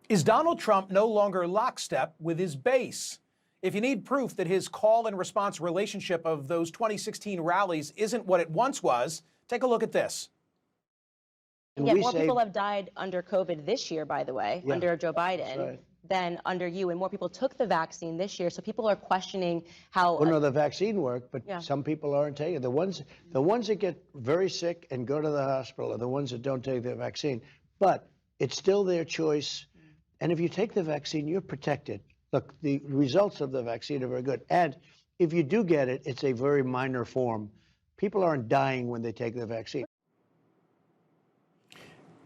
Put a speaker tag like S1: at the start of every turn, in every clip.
S1: Is Donald Trump no longer lockstep with his base? If you need proof that his call and response relationship of those 2016 rallies isn't what it once was, take a look at this.
S2: And yet more people have died under COVID this year, by the way, under Joe Biden, than under you. And more people took the vaccine this year. So people are questioning how.
S3: Well, no, the vaccine worked, but some people aren't taking it. The ones that get very sick and go to the hospital are the ones that don't take the vaccine. But it's still their choice. And if you take the vaccine, you're protected. Look, the results of the vaccine are very good. And if you do get it, it's a very minor form. People aren't dying when they take the vaccine.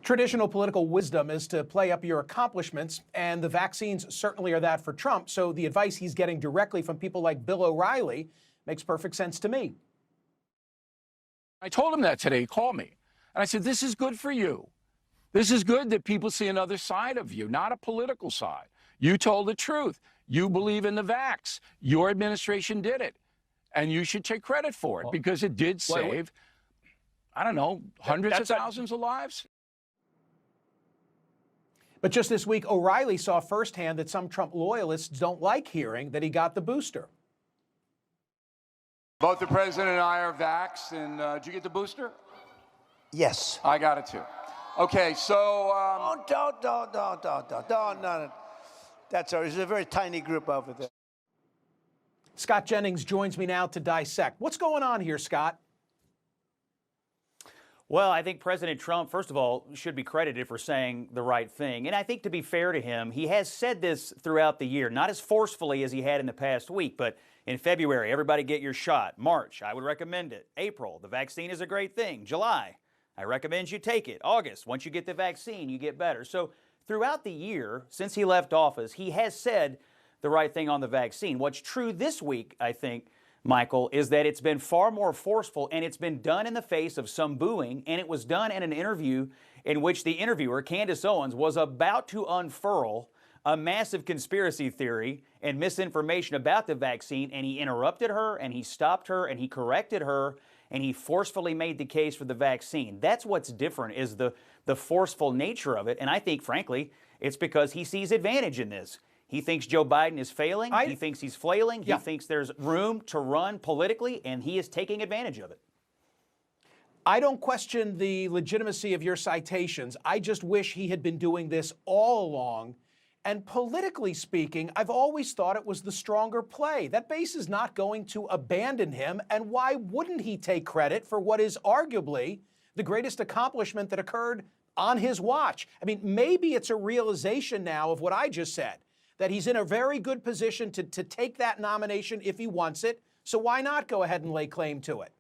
S1: Traditional political wisdom is to play up your accomplishments, and the vaccines certainly are that for Trump. So the advice he's getting directly from people like Bill O'Reilly makes perfect sense to me.
S4: I told him that today. He called me. And I said, this is good for you. This is good that people see another side of you, not a political side. You told the truth. You believe in the vax. Your administration did it. And you should take credit for it because it did save, I don't know, hundreds of thousands of lives.
S1: But just this week, O'Reilly saw firsthand that some Trump loyalists don't like hearing that he got the booster.
S5: Both the president and I are vaxxed, and did you get the booster?
S3: Yes.
S5: I got it too. Okay, so...
S3: Don't. That's all right. There's a very tiny group over there.
S1: Scott Jennings joins me now to dissect. What's going on here, Scott?
S6: Well, I think President Trump, first of all, should be credited for saying the right thing. And I think to be fair to him, he has said this throughout the year, not as forcefully as he had in the past week, but in February, everybody get your shot. March, I would recommend it. April, the vaccine is a great thing. July, I recommend you take it. August, once you get the vaccine, you get better. So throughout the year, since he left office, he has said the right thing on the vaccine. What's true this week, I think, Michael, is that it's been far more forceful, and it's been done in the face of some booing, and it was done in an interview in which the interviewer, Candace Owens, was about to unfurl a massive conspiracy theory and misinformation about the vaccine, and he interrupted her, and he stopped her, and he corrected her, and he forcefully made the case for the vaccine. That's what's different, is the forceful nature of it, and I think, frankly, it's because he sees advantage in this. He thinks Joe Biden is failing. He thinks he's flailing. He thinks there's room to run politically, and he is taking advantage of it.
S1: I don't question the legitimacy of your citations. I just wish he had been doing this all along. And politically speaking, I've always thought it was the stronger play. That base is not going to abandon him. And why wouldn't he take credit for what is arguably the greatest accomplishment that occurred on his watch? I mean, maybe it's a realization now of what I just said, that he's in a very good position to take that nomination if he wants it. So why not go ahead and lay claim to it?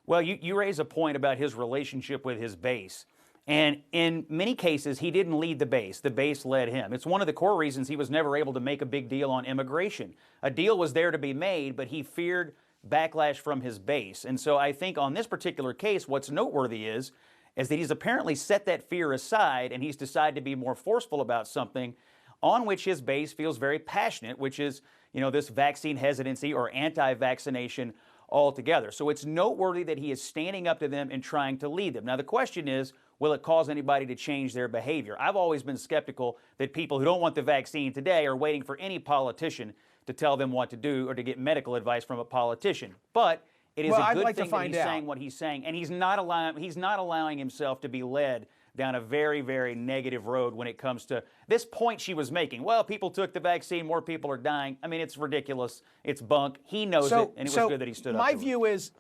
S6: Well, you raise a point about his relationship with his base. And in many cases, he didn't lead the base. The base led him. It's one of the core reasons he was never able to make a big deal on immigration. A deal was there to be made, but he feared backlash from his base. And so I think on this particular case, what's noteworthy is that he's apparently set that fear aside, and he's decided to be more forceful about something on which his base feels very passionate, which is, this vaccine hesitancy or anti-vaccination altogether. So it's noteworthy that he is standing up to them and trying to lead them. Now, the question is, will it cause anybody to change their behavior? I've always been skeptical that people who don't want the vaccine today are waiting for any politician to tell them what to do or to get medical advice from a politician. But it is a good thing that he's saying what he's saying, and he's not allowing himself to be led down a very, very negative road when it comes to this point she was making. Well, people took the vaccine, more people are dying. I mean, it's ridiculous. It's bunk. He knows it, and it was good that he stood up.
S1: My view is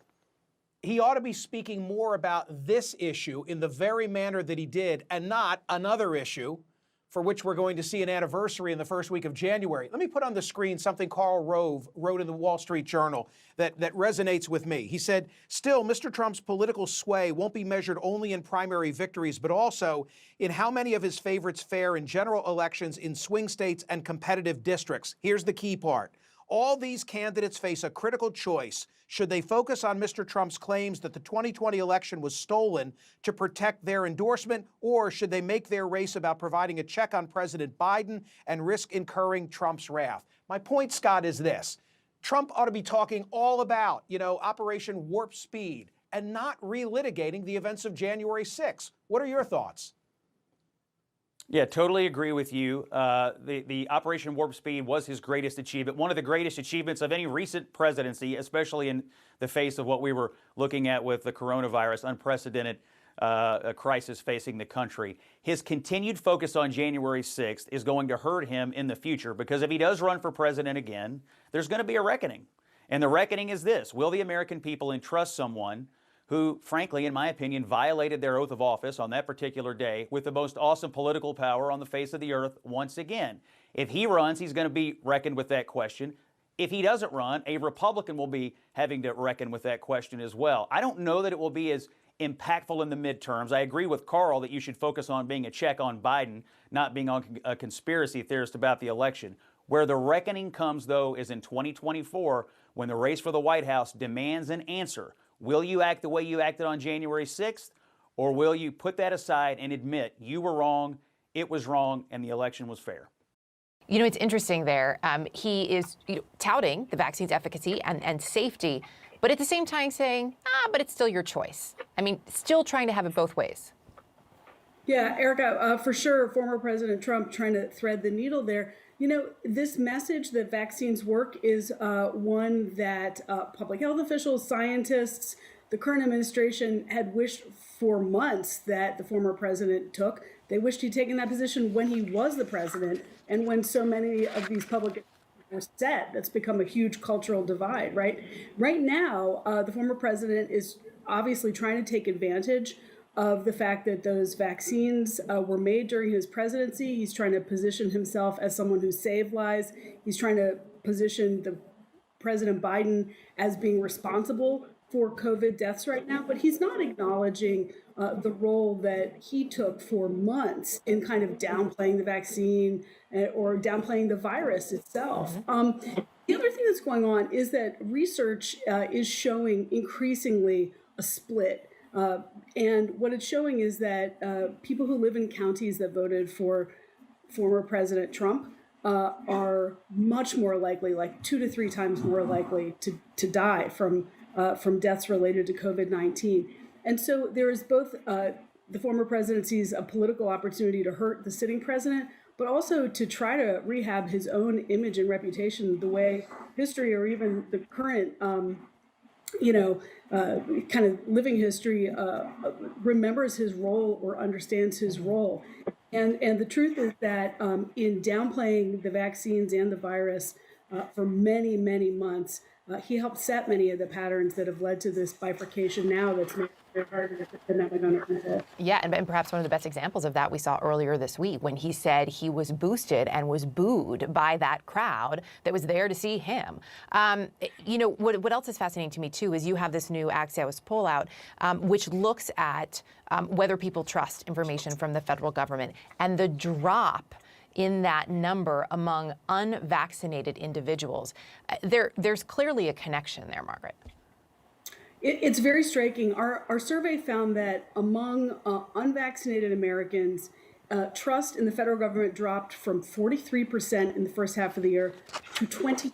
S1: he ought to be speaking more about this issue in the very manner that he did, and not another issue for which we're going to see an anniversary in the first week of January. Let me put on the screen something Karl Rove wrote in the Wall Street Journal that resonates with me. He said, still, Mr. Trump's political sway won't be measured only in primary victories, but also in how many of his favorites fare in general elections in swing states and competitive districts. Here's the key part. All these candidates face a critical choice. Should they focus on Mr. Trump's claims that the 2020 election was stolen to protect their endorsement, or should they make their race about providing a check on President Biden and risk incurring Trump's wrath? My point, Scott, is this. Trump ought to be talking all about, Operation Warp Speed and not relitigating the events of January 6th. What are your thoughts?
S6: Yeah, totally agree with you. The Operation Warp Speed was his greatest achievement, one of the greatest achievements of any recent presidency, especially in the face of what we were looking at with the coronavirus, unprecedented crisis facing the country. His continued focus on January 6th is going to hurt him in the future, because if he does run for president again, there's going to be a reckoning. And the reckoning is this: will the American people entrust someone who, frankly, in my opinion, violated their oath of office on that particular day with the most awesome political power on the face of the earth once again? If he runs, he's going to be reckoned with that question. If he doesn't run, a Republican will be having to reckon with that question as well. I don't know that it will be as impactful in the midterms. I agree with Carl that you should focus on being a check on Biden, not being a conspiracy theorist about the election. Where the reckoning comes, though, is in 2024, when the race for the White House demands an answer. Will you act the way you acted on January 6th, or will you put that aside and admit you were wrong, it was wrong, and the election was fair?
S7: You know, it's interesting there. He is touting the vaccine's efficacy and safety, but at the same time saying, but it's still your choice. I mean, still trying to have it both ways.
S8: Yeah, Erica, for sure, former President Trump trying to thread the needle there. You know, this message that vaccines work is one that public health officials, scientists, the current administration had wished for months that the former president took. They wished he'd taken that position when he was the president, and when so many of these public were set. That's become a huge cultural divide, right? Right now, the former president is obviously trying to take advantage of the fact that those vaccines were made during his presidency. He's trying to position himself as someone who saved lives. He's trying to position the President Biden as being responsible for COVID deaths right now, but he's not acknowledging the role that he took for months in kind of downplaying the vaccine or downplaying the virus itself. The other thing that's going on is that research is showing increasingly a split. And what it's showing is that people who live in counties that voted for former President Trump are much more likely, like 2 to 3 times more likely to die from deaths related to COVID-19. And so there is both the former president sees a political opportunity to hurt the sitting president, but also to try to rehab his own image and reputation the way history or even the current kind of living history remembers his role or understands his role. And the truth is that in downplaying the vaccines and the virus for many, many months, he helped set many of the patterns that have led to this bifurcation now that's made it harder to put the pandemic under control.
S7: Yeah, and perhaps one of the best examples of that we saw earlier this week when he said he was boosted and was booed by that crowd that was there to see him. What else is fascinating to me, too, is you have this new Axios poll out, which looks at whether people trust information from the federal government, and the drop in that number among unvaccinated individuals. There's clearly a connection there, Margaret.
S8: It's very striking. Our survey found that among unvaccinated Americans, trust in the federal government dropped from 43% in the first half of the year to 20%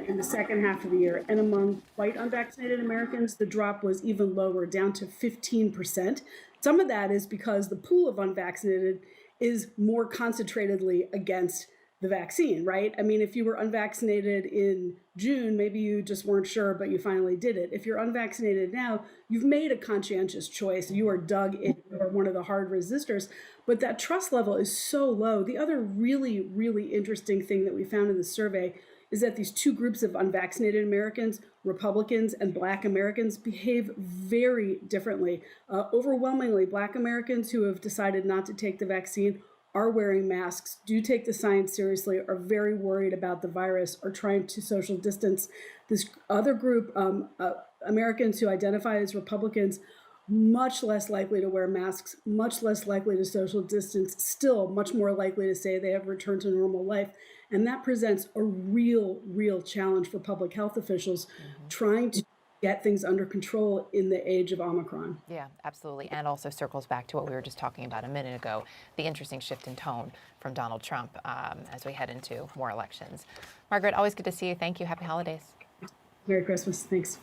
S8: in the second half of the year. And among white unvaccinated Americans, the drop was even lower, down to 15%. Some of that is because the pool of unvaccinated is more concentratedly against the vaccine, right? I mean, if you were unvaccinated in June, maybe you just weren't sure, but you finally did it. If you're unvaccinated now, you've made a conscientious choice. You are dug in, you are one of the hard resistors, but that trust level is so low. The other really, really interesting thing that we found in the survey is that these two groups of unvaccinated Americans, Republicans and Black Americans, behave very differently. Overwhelmingly, Black Americans who have decided not to take the vaccine are wearing masks, do take the science seriously, are very worried about the virus, are trying to social distance. This other group, Americans who identify as Republicans, much less likely to wear masks, much less likely to social distance, still much more likely to say they have returned to normal life. And that presents a real, real challenge for public health officials trying to get things under control in the age of Omicron.
S7: Yeah, absolutely. And also circles back to what we were just talking about a minute ago, the interesting shift in tone from Donald Trump as we head into more elections. Margaret, always good to see you. Thank you. Happy holidays.
S8: Merry Christmas. Thanks.